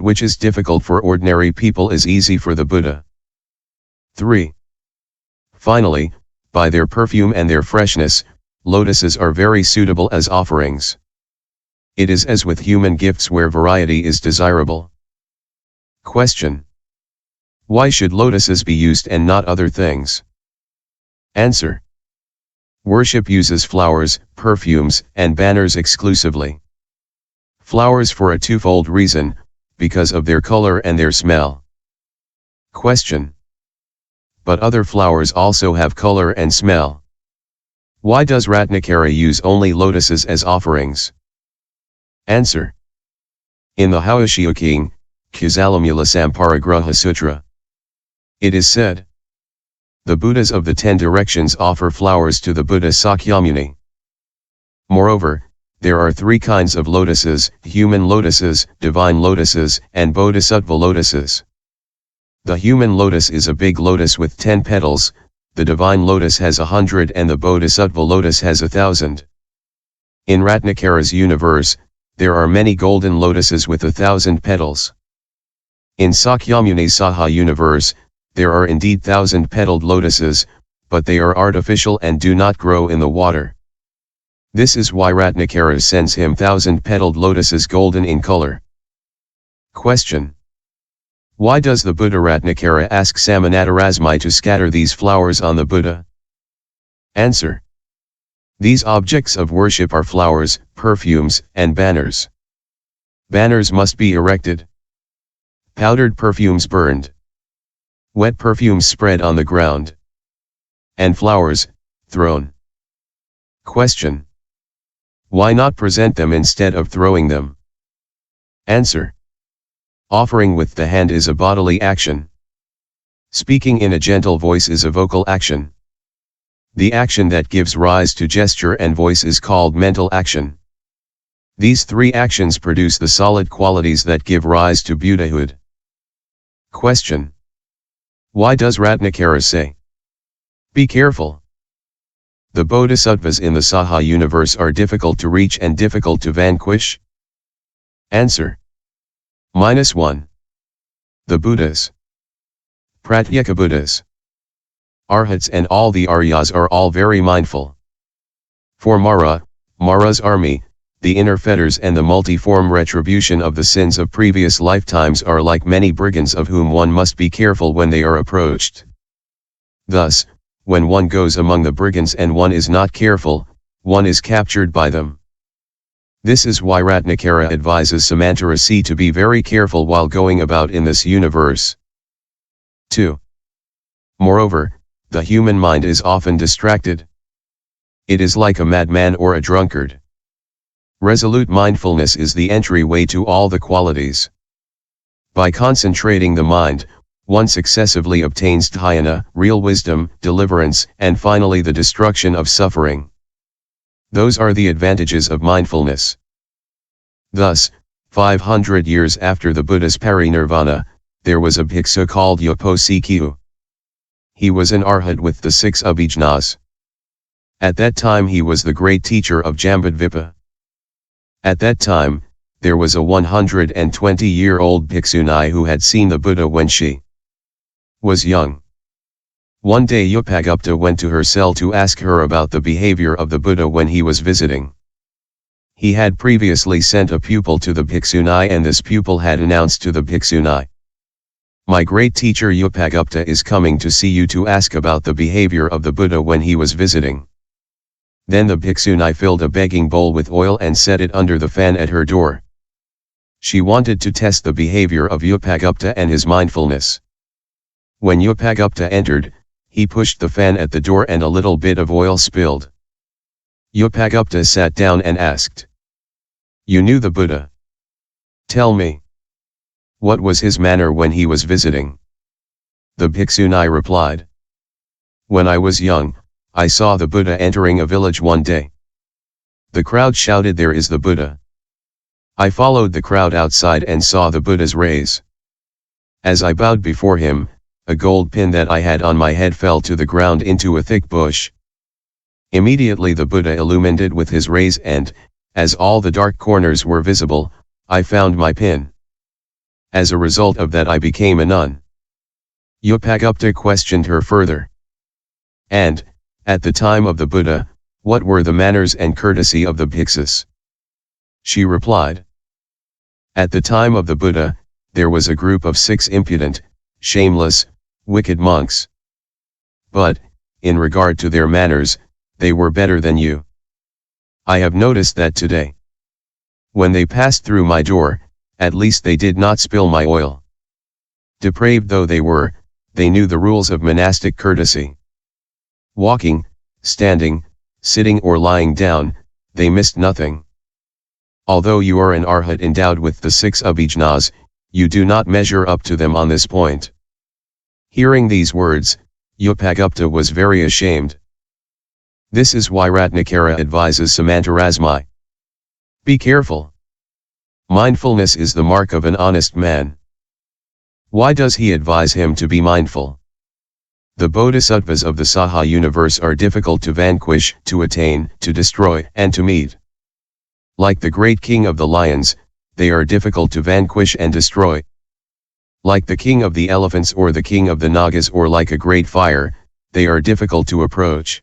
which is difficult for ordinary people is easy for the Buddha. 3. Finally, by their perfume and their freshness, lotuses are very suitable as offerings. It is as with human gifts where variety is desirable. Question. Why should lotuses be used and not other things? Answer. Worship uses flowers, perfumes, and banners exclusively. Flowers for a twofold reason, because of their color and their smell. Question. But other flowers also have color and smell. Why does Ratnakara use only lotuses as offerings? Answer. In the Haoshioking, Kusalamula Samparagraha Sutra, it is said, the Buddhas of the 10 directions offer flowers to the Buddha Sakyamuni. Moreover, there are 3 kinds of lotuses: human lotuses, divine lotuses, and bodhisattva lotuses. The human lotus is a big lotus with 10 petals, the divine lotus has 100 and the bodhisattva lotus has 1,000. In Ratnakara's universe, there are many golden lotuses with 1,000 petals. In Sakyamuni's Saha universe, there are indeed 1,000 petalled lotuses, but they are artificial and do not grow in the water. This is why Ratnakara sends him 1,000 petalled lotuses golden in color. Question. Why does the Buddha Ratnakara ask samanatarasmi to scatter these flowers on the Buddha? Answer. These objects of worship are flowers, perfumes, and banners. Banners must be erected. Powdered perfumes burned. Wet perfumes spread on the ground. And flowers, thrown. Question. Why not present them instead of throwing them? Answer. Offering with the hand is a bodily action. Speaking in a gentle voice is a vocal action. The action that gives rise to gesture and voice is called mental action. These 3 actions produce the solid qualities that give rise to Buddhahood. Question. Why does Ratnakara say, be careful? The bodhisattvas in the saha universe are difficult to reach and difficult to vanquish? Answer. -1. The Buddhas, Pratyeka Buddhas, Arhats and all the Aryas are all very mindful. For Mara's army, the inner fetters and the multiform retribution of the sins of previous lifetimes are like many brigands of whom one must be careful when they are approached. Thus, when one goes among the brigands and one is not careful, one is captured by them. This is why Ratnakara advises Samantarasi to be very careful while going about in this universe. 2. Moreover, the human mind is often distracted. It is like a madman or a drunkard. Resolute mindfulness is the entryway to all the qualities. By concentrating the mind, one successively obtains dhyana, real wisdom, deliverance, and finally the destruction of suffering. Those are the advantages of mindfulness. Thus, 500 years after the Buddha's parinirvana, there was a bhiksu called Yopo-sikyu. He was an arhat with the 6 abhijnas. At that time he was the great teacher of Jambudvipa. At that time, there was a 120-year-old bhikshuni who had seen the Buddha when she was young. One day Upagupta went to her cell to ask her about the behavior of the Buddha when he was visiting. He had previously sent a pupil to the bhikshuni and this pupil had announced to the bhikshuni, "My great teacher Upagupta is coming to see you to ask about the behavior of the Buddha when he was visiting." Then the bhikshuni filled a begging bowl with oil and set it under the fan at her door. She wanted to test the behavior of Upagupta and his mindfulness. When Upagupta entered, he pushed the fan at the door and a little bit of oil spilled. Upagupta sat down and asked, "You knew the Buddha? Tell me. What was his manner when he was visiting?" The bhikshuni replied, "When I was young, I saw the Buddha entering a village one day. The crowd shouted, 'There is the Buddha.' I followed the crowd outside and saw the Buddha's rays. As I bowed before him, a gold pin that I had on my head fell to the ground into a thick bush. Immediately the Buddha illumined with his rays and, as all the dark corners were visible, I found my pin. As a result of that I became a nun. Yopagupta questioned her further. And, at the time of the Buddha, what were the manners and courtesy of the bhikshus? She replied. At the time of the Buddha, there was a group of 6 impudent, shameless, wicked monks. But, in regard to their manners, they were better than you. I have noticed that today. When they passed through my door, at least they did not spill my oil. Depraved though they were, they knew the rules of monastic courtesy. Walking, standing, sitting or lying down, they missed nothing. Although you are an arhat endowed with the 6 abhijnas, you do not measure up to them on this point. Hearing these words, Yopagupta was very ashamed. This is why Ratnakara advises samanatarasmi. Be careful. Mindfulness is the mark of an honest man. Why does he advise him to be mindful? The bodhisattvas of the saha universe are difficult to vanquish, to attain, to destroy, and to meet. Like the great king of the lions, they are difficult to vanquish and destroy. Like the king of the elephants or the king of the nagas or like a great fire, they are difficult to approach.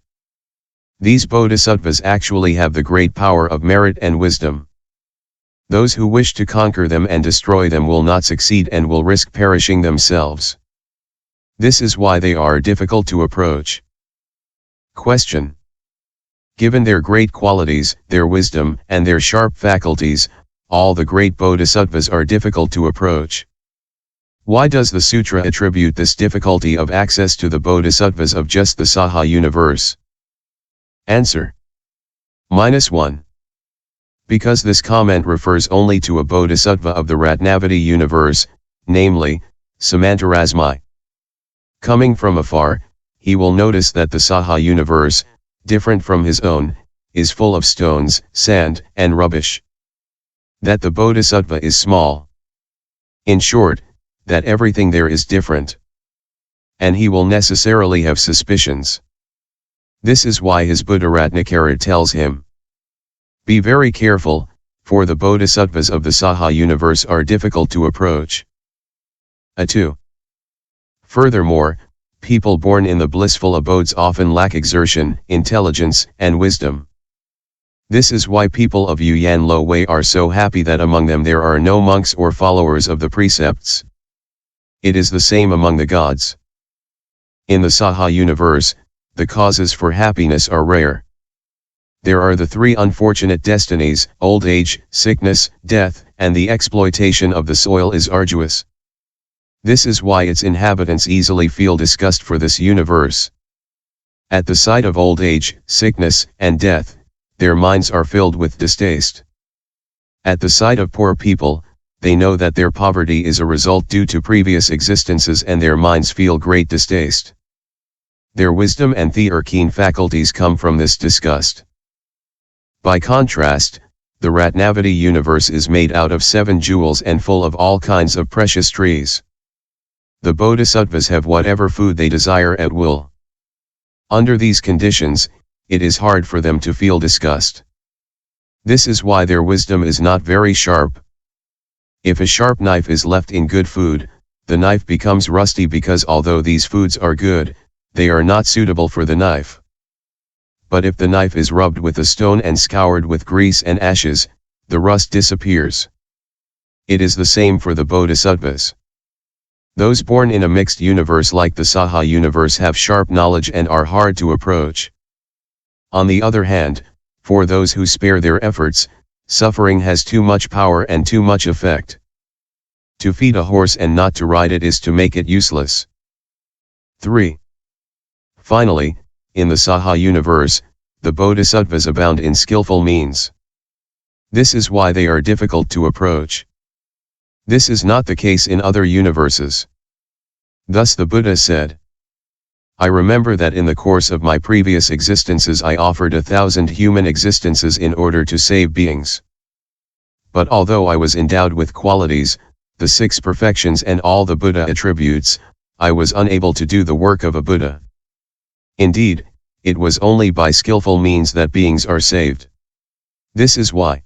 These bodhisattvas actually have the great power of merit and wisdom. Those who wish to conquer them and destroy them will not succeed and will risk perishing themselves. This is why they are difficult to approach. Question. Given their great qualities, their wisdom, and their sharp faculties, all the great bodhisattvas are difficult to approach. Why does the sutra attribute this difficulty of access to the bodhisattvas of just the saha universe? Answer. -1. Because this comment refers only to a bodhisattva of the Ratnavati universe, namely, samanatarasmi. Coming from afar, he will notice that the saha universe, different from his own, is full of stones, sand, and rubbish. That the bodhisattva is small. In short, that everything there is different. And he will necessarily have suspicions. This is why his Buddha Ratnakara tells him. Be very careful, for the bodhisattvas of the saha universe are difficult to approach. 2. Furthermore, people born in the blissful abodes often lack exertion, intelligence, and wisdom. This is why people of Yuyan Lo Wei are so happy that among them there are no monks or followers of the precepts. It is the same among the gods. In the saha universe, the causes for happiness are rare. There are the 3 unfortunate destinies: old age, sickness, death, and the exploitation of the soil is arduous. This is why its inhabitants easily feel disgust for this universe. At the sight of old age, sickness, and death, their minds are filled with distaste. At the sight of poor people, they know that their poverty is a result due to previous existences and their minds feel great distaste. Their wisdom and keen faculties come from this disgust. By contrast, the Ratnavati universe is made out of 7 jewels and full of all kinds of precious trees. The bodhisattvas have whatever food they desire at will. Under these conditions, it is hard for them to feel disgust. This is why their wisdom is not very sharp. If a sharp knife is left in good food, the knife becomes rusty because although these foods are good, they are not suitable for the knife. But if the knife is rubbed with a stone and scoured with grease and ashes, the rust disappears. It is the same for the bodhisattvas. Those born in a mixed universe like the saha universe have sharp knowledge and are hard to approach. On the other hand, for those who spare their efforts, suffering has too much power and too much effect. To feed a horse and not to ride it is to make it useless. 3. Finally, in the saha universe, the bodhisattvas abound in skillful means. This is why they are difficult to approach. This is not the case in other universes. Thus the Buddha said, I remember that in the course of my previous existences I offered 1,000 human existences in order to save beings. But although I was endowed with qualities, the 6 perfections and all the Buddha attributes, I was unable to do the work of a Buddha. Indeed, it was only by skillful means that beings are saved. This is why